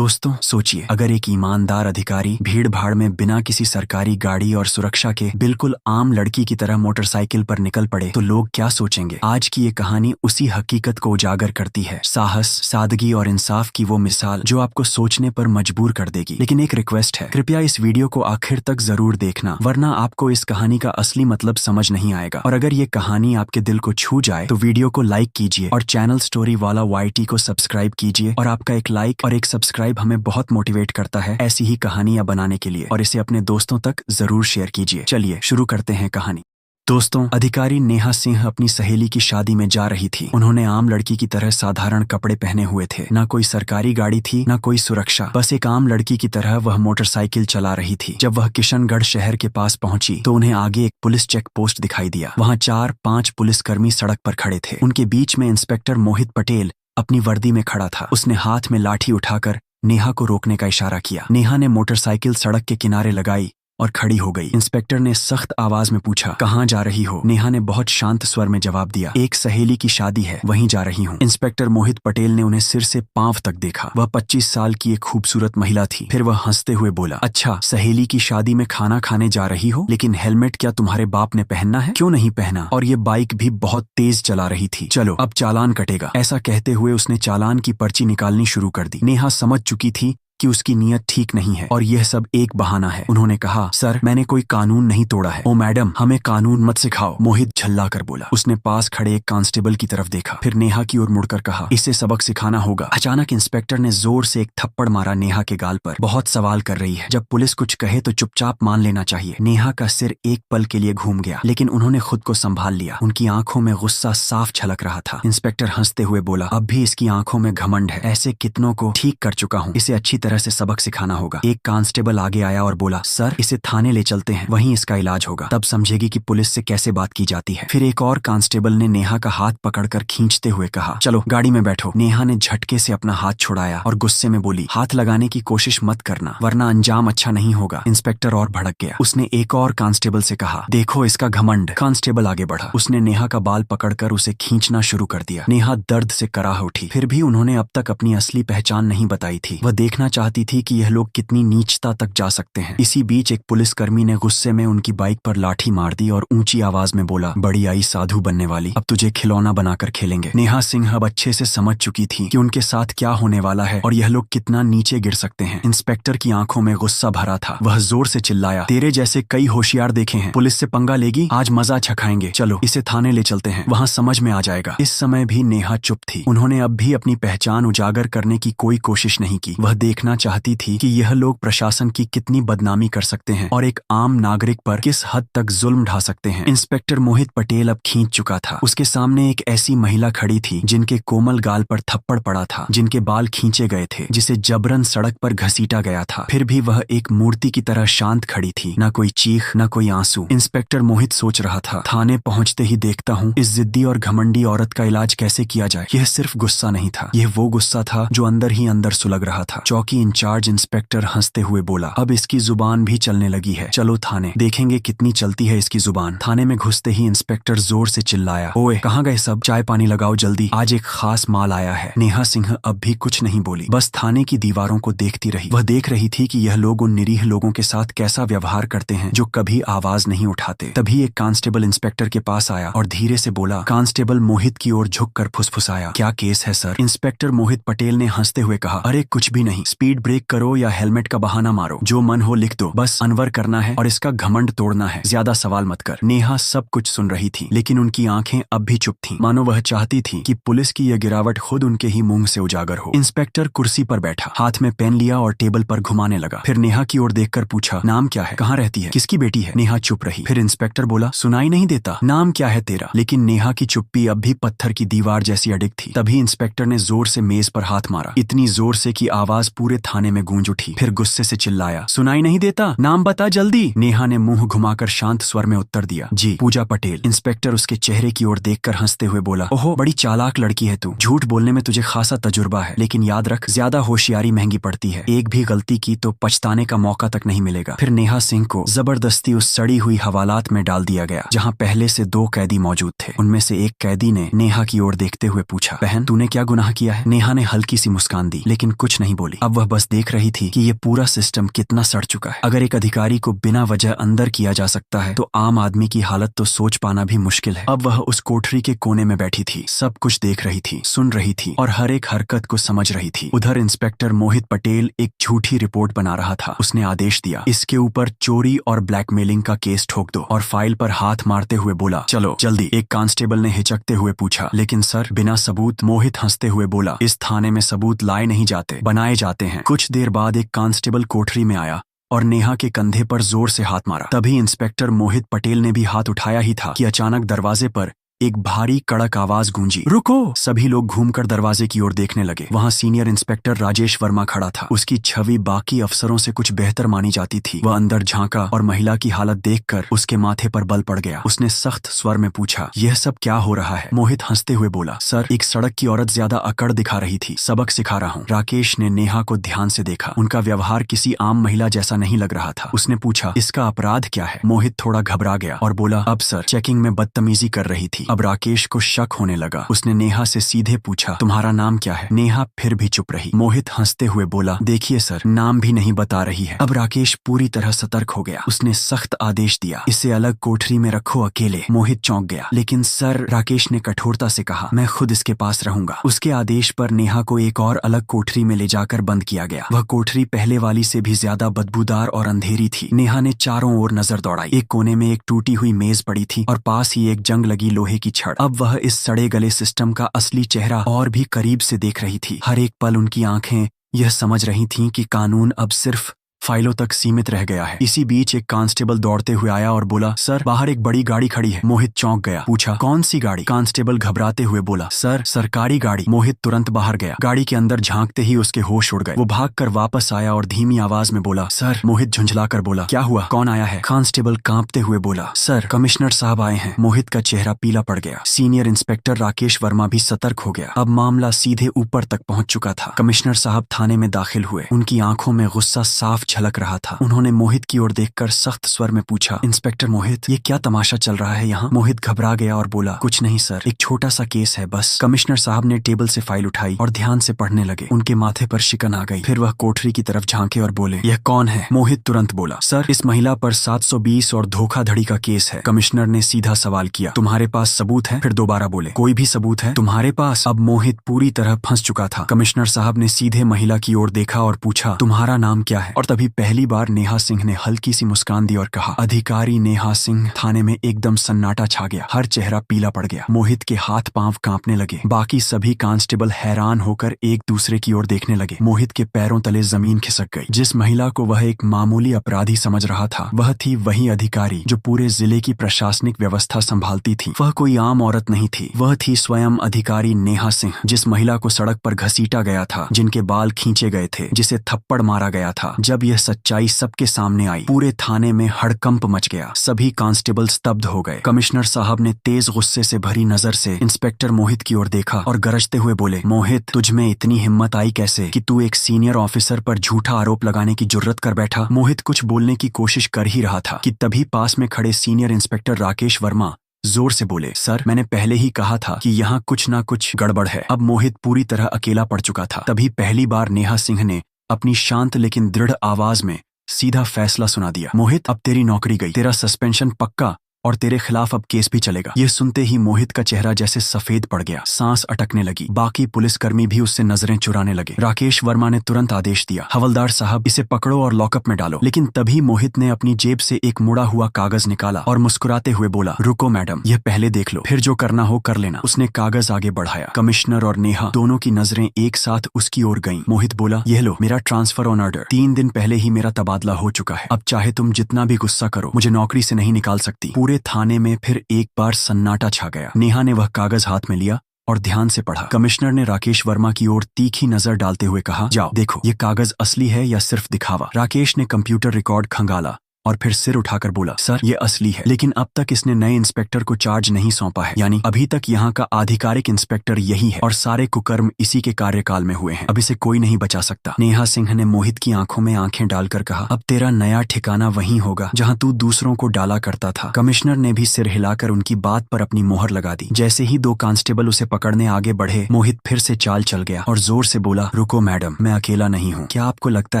दोस्तों सोचिए, अगर एक ईमानदार अधिकारी भीड़ भाड़ में बिना किसी सरकारी गाड़ी और सुरक्षा के बिल्कुल आम लड़की की तरह मोटरसाइकिल पर निकल पड़े तो लोग क्या सोचेंगे। आज की ये कहानी उसी हकीकत को उजागर करती है, साहस, सादगी और इंसाफ की वो मिसाल जो आपको सोचने पर मजबूर कर देगी। लेकिन एक रिक्वेस्ट है, कृपया इस वीडियो को आखिर तक जरूर देखना, वरना आपको इस कहानी का असली मतलब समझ नहीं आएगा। और अगर ये कहानी आपके दिल को छू जाए तो वीडियो को लाइक कीजिए और चैनल स्टोरी वाला YT को सब्सक्राइब कीजिए। और आपका एक लाइक और एक सब्सक्राइब हमें बहुत मोटिवेट करता है ऐसी ही कहानियां बनाने के लिए, और इसे अपने दोस्तों तक जरूर शेयर कीजिए। चलिए शुरू करते हैं कहानी। दोस्तों, अधिकारी नेहा सिंह अपनी सहेली की शादी में जा रही थी। उन्होंने आम लड़की की तरह साधारण कपड़े पहने हुए थे। ना कोई सरकारी गाड़ी थी, ना कोई सुरक्षा, बस एक आम लड़की की तरह वह मोटरसाइकिल चला रही थी। जब वह किशनगढ़ शहर के पास पहुंची तो उन्हें आगे एक पुलिस चेक पोस्ट दिखाई दिया। वहां 4-5 पुलिसकर्मी सड़क पर खड़े थे। उनके बीच में इंस्पेक्टर मोहित पटेल अपनी वर्दी में खड़ा था। उसने हाथ में लाठी उठाकर नेहा को रोकने का इशारा किया। नेहा ने मोटरसाइकिल सड़क के किनारे लगाई और खड़ी हो गई। इंस्पेक्टर ने सख्त आवाज में पूछा, कहाँ जा रही हो? नेहा ने बहुत शांत स्वर में जवाब दिया, एक सहेली की शादी है, वहीं जा रही हूँ। इंस्पेक्टर मोहित पटेल ने उन्हें सिर से पांव तक देखा। वह 25 साल की एक खूबसूरत महिला थी। फिर वह हंसते हुए बोला, अच्छा, सहेली की शादी में खाना खाने जा रही हो, लेकिन हेलमेट क्या तुम्हारे बाप ने पहनना है? क्यों नहीं पहना? और ये बाइक भी बहुत तेज चला रही थी। चलो अब चालान कटेगा। ऐसा कहते हुए उसने चालान की पर्ची निकालनी शुरू कर दी। नेहा समझ चुकी थी कि उसकी नीयत ठीक नहीं है और यह सब एक बहाना है। उन्होंने कहा, सर, मैंने कोई कानून नहीं तोड़ा है। ओ मैडम, हमें कानून मत सिखाओ, मोहित झल्ला कर बोला। उसने पास खड़े एक कांस्टेबल की तरफ देखा, फिर नेहा की ओर मुड़कर कहा, इसे सबक सिखाना होगा। अचानक इंस्पेक्टर ने जोर से एक थप्पड़ मारा नेहा के गाल पर। बहुत सवाल कर रही है, जब पुलिस कुछ कहे तो चुपचाप मान लेना चाहिए। नेहा का सिर एक पल के लिए घूम गया, लेकिन उन्होंने खुद को संभाल लिया। उनकी आंखों में गुस्सा साफ झलक रहा था। इंस्पेक्टर हंसते हुए बोला, अब भी इसकी आंखों में घमंड है। ऐसे कितनों को ठीक कर चुका हूँ, इसे अच्छी तरह से सबक सिखाना होगा। एक कांस्टेबल आगे आया और बोला, सर, इसे थाने ले चलते हैं, वहीं इसका इलाज होगा, तब समझेगी कि पुलिस से कैसे बात की जाती है। फिर एक और कांस्टेबल ने नेहा का हाथ पकड़कर खींचते हुए कहा, चलो गाड़ी में बैठो। नेहा ने झटके से अपना हाथ छुड़ाया और गुस्से में बोली, हाथ लगाने की कोशिश मत करना, वरना अंजाम अच्छा नहीं होगा। इंस्पेक्टर और भड़क गया। उसने एक और कांस्टेबल से कहा, देखो इसका घमंड। कांस्टेबल आगे बढ़ा। उसने नेहा का बाल पकड़कर उसे खींचना शुरू कर दिया। नेहा दर्द से कराह उठी। फिर भी उन्होंने अब तक अपनी असली पहचान नहीं बताई थी। वह देखना चाहती थी कि यह लोग कितनी नीचता तक जा सकते हैं। इसी बीच एक पुलिसकर्मी ने गुस्से में उनकी बाइक पर लाठी मार दी और ऊंची आवाज में बोला, बड़ी आई साधु बनने वाली, अब तुझे खिलौना बनाकर खेलेंगे। नेहा सिंह अब अच्छे से समझ चुकी थी कि उनके साथ क्या होने वाला है और यह लोग कितना नीचे गिर सकते हैं। इंस्पेक्टर की आंखों में गुस्सा भरा था। वह जोर से चिल्लाया, तेरे जैसे कई होशियार देखे हैं, पुलिस से पंगा लेगी, आज मजा चखाएंगे। चलो इसे थाने ले चलते हैं, वहाँ समझ में आ जाएगा। इस समय भी नेहा चुप थी। उन्होंने अब भी अपनी पहचान उजागर करने की कोई कोशिश नहीं की। वह देखना चाहती थी कि यह लोग प्रशासन की कितनी बदनामी कर सकते हैं और एक आम नागरिक पर किस हद तक जुल्म ढा सकते हैं। इंस्पेक्टर मोहित पटेल अब खींच चुका था। उसके सामने एक ऐसी महिला खड़ी थी जिनके कोमल गाल पर थप्पड़ पड़ा था, जिनके बाल खींचे गए थे, जिसे जबरन सड़क पर घसीटा गया था। फिर भी वह एक मूर्ति की तरह शांत खड़ी थी, ना कोई चीख, ना कोई आंसू। इंस्पेक्टर मोहित सोच रहा था, थाने पहुंचते ही देखता हूँ इस जिद्दी और घमंडी औरत का इलाज कैसे किया जाए। यह सिर्फ गुस्सा नहीं था, यह वो गुस्सा था जो अंदर ही अंदर सुलग रहा था। चौकी इंचार्ज इंस्पेक्टर हंसते हुए बोला, अब इसकी जुबान भी चलने लगी है, चलो थाने, देखेंगे कितनी चलती है इसकी जुबान। थाने में घुसते ही इंस्पेक्टर जोर से चिल्लाया, ओए कहाँ गए सब, चाय पानी लगाओ जल्दी, आज एक खास माल आया है। नेहा सिंह अब भी कुछ नहीं बोली, बस थाने की दीवारों को देखती रही। वह देख रही थी कि यह लोग उन निरीह लोगों के साथ कैसा व्यवहार करते हैं जो कभी आवाज नहीं उठाते। तभी एक कांस्टेबल इंस्पेक्टर के पास आया और धीरे से बोला। कांस्टेबल मोहित की ओर झुककर फुसफुसाया, क्या केस है सर? इंस्पेक्टर मोहित पटेल ने हंसते हुए कहा, अरे कुछ भी नहीं, स्पीड ब्रेक करो या हेलमेट का बहाना मारो, जो मन हो लिख दो, बस अनवर करना है और इसका घमंड तोड़ना है, ज्यादा सवाल मत कर। नेहा सब कुछ सुन रही थी, लेकिन उनकी आंखें अब भी चुप थीं, मानो वह चाहती थी कि पुलिस की यह गिरावट खुद उनके ही मुंह से उजागर हो। इंस्पेक्टर कुर्सी पर बैठा, हाथ में पेन लिया और टेबल पर घुमाने लगा। फिर नेहा की ओर देखकर पूछा, नाम क्या है, कहाँ रहती है, किसकी बेटी है? नेहा चुप रही। फिर इंस्पेक्टर बोला, सुनाई नहीं देता, नाम क्या है तेरा? लेकिन नेहा की चुप्पी अब भी पत्थर की दीवार जैसी अडिग थी। तभी इंस्पेक्टर ने जोर से मेज पर हाथ मारा, इतनी जोर से कि आवाज पूरे थाने में गूंज उठी। फिर गुस्से से चिल्लाया, सुनाई नहीं देता, नाम बता जल्दी। नेहा ने मुंह घुमाकर शांत स्वर में उत्तर दिया, जी पूजा पटेल। इंस्पेक्टर उसके चेहरे की ओर देखकर हंसते हुए बोला, ओहो बड़ी चालाक लड़की है तू, झूठ बोलने में तुझे खासा तजुर्बा है, लेकिन याद रख, ज्यादा होशियारी महंगी पड़ती है, एक भी गलती की तो पछताने का मौका तक नहीं मिलेगा। फिर नेहा सिंह को जबरदस्ती उस सड़ी हुई हवालात में डाल दिया गया जहाँ पहले से 2 कैदी मौजूद थे। उनमें से एक कैदी ने नेहा की ओर देखते हुए पूछा, बहन तूने क्या गुनाह किया है? नेहा ने हल्की सी मुस्कान दी, लेकिन कुछ नहीं बोली। अब वह बस देख रही थी कि ये पूरा सिस्टम कितना सड़ चुका है। अगर एक अधिकारी को बिना वजह अंदर किया जा सकता है तो आम आदमी की हालत तो सोच पाना भी मुश्किल है। अब वह उस कोठरी के कोने में बैठी थी, सब कुछ देख रही थी, सुन रही थी और हर एक हरकत को समझ रही थी। उधर इंस्पेक्टर मोहित पटेल एक झूठी रिपोर्ट बना रहा था। उसने आदेश दिया, इसके ऊपर चोरी और ब्लैकमेलिंग का केस ठोक दो, और फाइल पर हाथ मारते हुए बोला, चलो जल्दी। एक कांस्टेबल ने हिचकते हुए पूछा, लेकिन सर बिना सबूत। मोहित हंसते हुए बोला, इस थाने में सबूत लाए नहीं जाते, बनाए जाते हैं। कुछ देर बाद एक कांस्टेबल कोठरी में आया और नेहा के कंधे पर जोर से हाथ मारा। तभी इंस्पेक्टर मोहित पटेल ने भी हाथ उठाया ही था कि अचानक दरवाजे पर एक भारी कड़क आवाज गूंजी, रुको। सभी लोग घूमकर दरवाजे की ओर देखने लगे। वहां सीनियर इंस्पेक्टर राजेश वर्मा खड़ा था। उसकी छवि बाकी अफसरों से कुछ बेहतर मानी जाती थी। वह अंदर झांका और महिला की हालत देखकर उसके माथे पर बल पड़ गया। उसने सख्त स्वर में पूछा, यह सब क्या हो रहा है? मोहित हंसते हुए बोला, सर एक सड़क की औरत ज्यादा अकड़ दिखा रही थी, सबक सिखा रहा हूँ। राकेश ने नेहा को ध्यान से देखा। उनका व्यवहार किसी आम महिला जैसा नहीं लग रहा था। उसने पूछा, इसका अपराध क्या है? मोहित थोड़ा घबरा गया और बोला, अब सर चेकिंग में बदतमीजी कर रही थी। अब राकेश को शक होने लगा। उसने नेहा से सीधे पूछा, तुम्हारा नाम क्या है? नेहा फिर भी चुप रही। मोहित हंसते हुए बोला, देखिए सर, नाम भी नहीं बता रही है। अब राकेश पूरी तरह सतर्क हो गया। उसने सख्त आदेश दिया, इसे अलग कोठरी में रखो अकेले। मोहित चौंक गया। लेकिन सर, राकेश ने कठोरता से कहा, मैं खुद इसके पास रहूंगा। उसके आदेश पर नेहा को एक और अलग कोठरी में ले जाकर बंद किया गया। वह कोठरी पहले वाली से भी ज्यादा बदबूदार और अंधेरी थी। नेहा ने चारों ओर नजर दौड़ाई। एक कोने में एक टूटी हुई मेज पड़ी थी और पास ही एक जंग लगी लोहे की छड़। अब वह इस सड़े गले सिस्टम का असली चेहरा और भी करीब से देख रही थी। हर एक पल उनकी आंखें यह समझ रही थीं कि कानून अब सिर्फ फाइलों तक सीमित रह गया है। इसी बीच एक कांस्टेबल दौड़ते हुए आया और बोला, सर बाहर एक बड़ी गाड़ी खड़ी है। मोहित चौंक गया। पूछा, कौन सी गाड़ी? कांस्टेबल घबराते हुए बोला, सर सरकारी गाड़ी। मोहित तुरंत बाहर गया। गाड़ी के अंदर झांकते ही उसके होश उड़ गए। वो भागकर वापस आया और धीमी आवाज में बोला, सर। मोहित झुंझलाकर बोला, क्या हुआ? कौन आया है? कांस्टेबल कांपते हुए बोला, सर कमिश्नर साहब आए हैं। मोहित का चेहरा पीला पड़ गया। सीनियर इंस्पेक्टर राकेश वर्मा भी सतर्क हो गया। अब मामला सीधे ऊपर तक पहुंच चुका था। कमिश्नर साहब थाने में दाखिल हुए। उनकी आंखों में गुस्सा साफ झलक रहा था। उन्होंने मोहित की ओर देखकर सख्त स्वर में पूछा, इंस्पेक्टर मोहित, ये क्या तमाशा चल रहा है यहाँ? मोहित घबरा गया और बोला, कुछ नहीं सर, एक छोटा सा केस है बस। कमिश्नर साहब ने टेबल से फाइल उठाई और ध्यान से पढ़ने लगे। उनके माथे पर शिकन आ गई। फिर वह कोठरी की तरफ झांके और बोले, यह कौन है? मोहित तुरंत बोला, सर इस महिला पर 720 और धोखाधड़ी का केस है। कमिश्नर ने सीधा सवाल किया, तुम्हारे पास सबूत है? फिर दोबारा बोले, कोई भी सबूत है तुम्हारे पास? अब मोहित पूरी तरह फंस चुका था। कमिश्नर साहब ने सीधे महिला की ओर देखा और पूछा, तुम्हारा नाम क्या है? और तभी पहली बार नेहा सिंह ने हल्की सी मुस्कान दी और कहा, अधिकारी नेहा सिंह। थाने में एकदम सन्नाटा छा गया। हर चेहरा पीला पड़ गया। मोहित के हाथ पांव कांपने लगे। बाकी सभी कांस्टेबल हैरान होकर एक दूसरे की ओर देखने लगे। मोहित के पैरों तले जमीन खिसक गई। जिस महिला को वह एक मामूली अपराधी समझ रहा था, वह थी वही अधिकारी जो पूरे जिले की प्रशासनिक व्यवस्था संभालती थी। वह कोई आम औरत नहीं थी, वह थी स्वयं अधिकारी नेहा सिंह। जिस महिला को सड़क पर घसीटा गया था, जिनके बाल खींचे गए थे, जिसे थप्पड़ मारा गया था। जब यह सच्चाई सबके सामने आई, पूरे थाने में हड़कंप मच गया। सभी कांस्टेबल स्तब्ध हो गए। कमिश्नर साहब ने तेज गुस्से से भरी नजर से इंस्पेक्टर मोहित की ओर देखा और गरजते हुए बोले, मोहित, तुझ में इतनी हिम्मत आई कैसे कि तू एक सीनियर ऑफिसर पर झूठा आरोप लगाने की जुर्रत कर बैठा? मोहित कुछ बोलने की कोशिश कर ही रहा था कि तभी पास में खड़े सीनियर इंस्पेक्टर राकेश वर्मा जोर से बोले, सर मैंने पहले ही कहा था कि यहाँ कुछ ना कुछ गड़बड़ है। अब मोहित पूरी तरह अकेला पड़ चुका था। तभी पहली बार नेहा सिंह ने अपनी शांत लेकिन दृढ़ आवाज में सीधा फैसला सुना दिया, मोहित अब तेरी नौकरी गई, तेरा सस्पेंशन पक्का और तेरे खिलाफ अब केस भी चलेगा। यह सुनते ही मोहित का चेहरा जैसे सफेद पड़ गया। सांस अटकने लगी। बाकी पुलिसकर्मी भी उससे नजरें चुराने लगे। राकेश वर्मा ने तुरंत आदेश दिया, हवलदार साहब इसे पकड़ो और लॉकअप में डालो। लेकिन तभी मोहित ने अपनी जेब से एक मुड़ा हुआ कागज निकाला और मुस्कुराते हुए बोला, रुको मैडम, यह पहले देख लो, फिर जो करना हो कर लेना। उसने कागज आगे बढ़ाया। कमिश्नर और नेहा दोनों की नजरें एक साथ उसकी ओर गईं। मोहित बोला, यह लो मेरा ट्रांसफर ऑन ऑर्डर। 3 दिन पहले ही मेरा तबादला हो चुका है। अब चाहे तुम जितना भी गुस्सा करो, मुझे नौकरी से नहीं निकाल सकती। पूरे थाने में फिर एक बार सन्नाटा छा गया। नेहा ने वह कागज हाथ में लिया और ध्यान से पढ़ा। कमिश्नर ने राकेश वर्मा की ओर तीखी नजर डालते हुए कहा, जाओ देखो ये कागज असली है या सिर्फ दिखावा। राकेश ने कंप्यूटर रिकॉर्ड खंगाला और फिर सिर उठाकर बोला, सर ये असली है, लेकिन अब तक इसने नए इंस्पेक्टर को चार्ज नहीं सौंपा है। यानी अभी तक यहाँ का आधिकारिक इंस्पेक्टर यही है और सारे कुकर्म इसी के कार्यकाल में हुए हैं। अब इसे कोई नहीं बचा सकता। नेहा सिंह ने मोहित की आंखों में आंखें डालकर कहा, अब तेरा नया ठिकाना वहीं होगा जहाँ तू दूसरों को डाला करता था। कमिश्नर ने भी सिर हिलाकर उनकी बात पर अपनी मोहर लगा दी। जैसे ही 2 कांस्टेबल उसे पकड़ने आगे बढ़े, मोहित फिर से चाल चल गया और जोर से बोला, रुको मैडम, मैं अकेला नहीं हूँ। क्या आपको लगता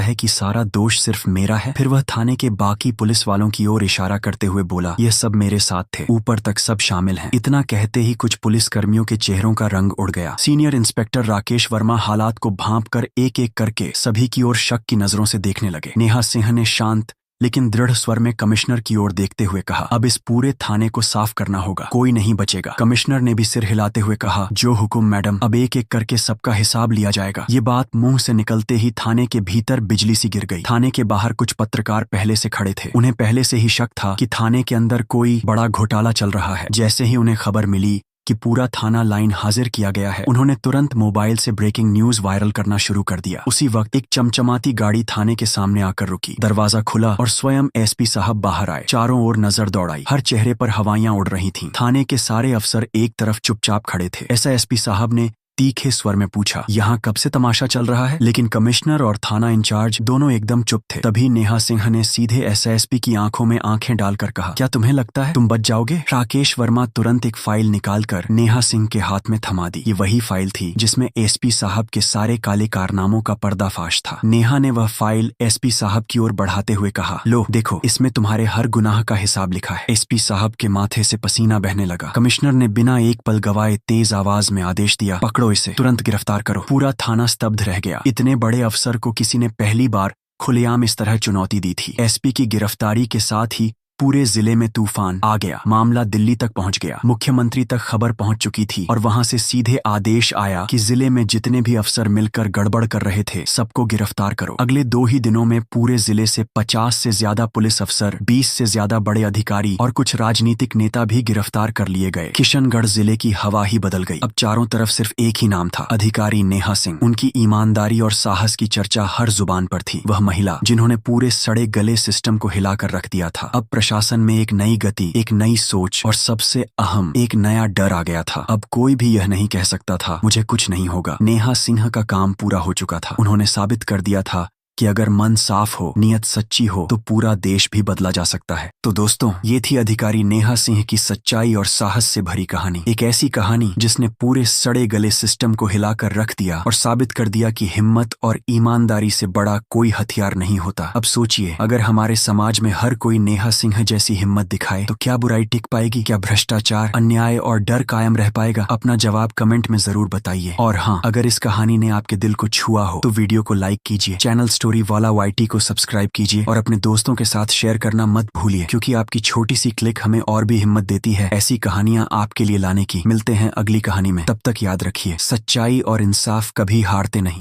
है कि सारा दोष सिर्फ मेरा है? फिर वह थाने के बाकी पुलिस वालों की ओर इशारा करते हुए बोला, ये सब मेरे साथ थे, ऊपर तक सब शामिल हैं। इतना कहते ही कुछ पुलिस कर्मियों के चेहरों का रंग उड़ गया। सीनियर इंस्पेक्टर राकेश वर्मा हालात को भांपकर एक एक करके सभी की ओर शक की नजरों से देखने लगे। नेहा सिंह ने शांत लेकिन दृढ़ स्वर में कमिश्नर की ओर देखते हुए कहा, अब इस पूरे थाने को साफ करना होगा, कोई नहीं बचेगा। कमिश्नर ने भी सिर हिलाते हुए कहा, जो हुकुम मैडम, अब एक एक करके सबका हिसाब लिया जाएगा। ये बात मुंह से निकलते ही थाने के भीतर बिजली सी गिर गई। थाने के बाहर कुछ पत्रकार पहले से खड़े थे। उन्हें पहले से ही शक था कि थाने के अंदर कोई बड़ा घोटाला चल रहा है। जैसे ही उन्हें खबर मिली कि पूरा थाना लाइन हाजिर किया गया है, उन्होंने तुरंत मोबाइल से ब्रेकिंग न्यूज वायरल करना शुरू कर दिया। उसी वक्त एक चमचमाती गाड़ी थाने के सामने आकर रुकी। दरवाजा खुला और स्वयं एसपी साहब बाहर आए। चारों ओर नजर दौड़ाई। हर चेहरे पर हवाइयां उड़ रही थीं। थाने के सारे अफसर एक तरफ चुपचाप खड़े थे। ऐसा एसपी साहब ने तीखे स्वर में पूछा, यहाँ कब से तमाशा चल रहा है? लेकिन कमिश्नर और थाना इंचार्ज दोनों एकदम चुप थे। तभी नेहा सिंह ने सीधे एसएसपी की आंखों में आंखें डालकर कहा, क्या तुम्हें लगता है तुम बच जाओगे? राकेश वर्मा तुरंत एक फाइल निकालकर नेहा सिंह के हाथ में थमा दी। ये वही फाइल थी जिसमें एसपी साहब के सारे काले कारनामों का पर्दाफाश था। नेहा ने वह फाइल एसपी साहब की ओर बढ़ाते हुए कहा, लो देखो, इसमें तुम्हारे हर गुनाह का हिसाब लिखा है। एसपी साहब के माथे से पसीना बहने लगा। कमिश्नर ने बिना एक पल गवाए तेज आवाज में आदेश दिया, पकड़ो इसे, तुरंत गिरफ्तार करो। पूरा थाना स्तब्ध रह गया। इतने बड़े अफसर को किसी ने पहली बार खुलेआम इस तरह चुनौती दी थी। एसपी की गिरफ्तारी के साथ ही पूरे जिले में तूफान आ गया। मामला दिल्ली तक पहुंच गया। मुख्यमंत्री तक खबर पहुंच चुकी थी और वहां से सीधे आदेश आया कि जिले में जितने भी अफसर मिलकर गड़बड़ कर रहे थे, सबको गिरफ्तार करो। अगले 2 ही दिनों में पूरे जिले से 50 से ज्यादा पुलिस अफसर, 20 से ज्यादा बड़े अधिकारी और कुछ राजनीतिक नेता भी गिरफ्तार कर लिए गए। किशनगढ़ जिले की हवा ही बदल गई। अब चारों तरफ सिर्फ एक ही नाम था, अधिकारी नेहा सिंह। उनकी ईमानदारी और साहस की चर्चा हर जुबान पर थी। वह महिला जिन्होंने पूरे सड़े गले सिस्टम को हिलाकर रख दिया था। अब शासन में एक नई गति, एक नई सोच और सबसे अहम एक नया डर आ गया था। अब कोई भी यह नहीं कह सकता था मुझे कुछ नहीं होगा। नेहा सिंह का काम पूरा हो चुका था। उन्होंने साबित कर दिया था कि अगर मन साफ हो, नियत सच्ची हो, तो पूरा देश भी बदला जा सकता है। तो दोस्तों, ये थी अधिकारी नेहा सिंह की सच्चाई और साहस से भरी कहानी। एक ऐसी कहानी जिसने पूरे सड़े गले सिस्टम को हिलाकर रख दिया और साबित कर दिया कि हिम्मत और ईमानदारी से बड़ा कोई हथियार नहीं होता। अब सोचिए, अगर हमारे समाज में हर कोई नेहा सिंह जैसी हिम्मत दिखाए तो क्या बुराई टिक पाएगी? क्या भ्रष्टाचार, अन्याय और डर कायम रह पाएगा? अपना जवाब कमेंट में जरूर बताइए। और हाँ, अगर इस कहानी ने आपके दिल को छुआ हो तो वीडियो को लाइक कीजिए, चैनल स्टोरी वाला YT को सब्सक्राइब कीजिए और अपने दोस्तों के साथ शेयर करना मत भूलिए, क्योंकि आपकी छोटी सी क्लिक हमें और भी हिम्मत देती है ऐसी कहानियां आपके लिए लाने की। मिलते हैं अगली कहानी में, तब तक याद रखिए, सच्चाई और इंसाफ कभी हारते नहीं।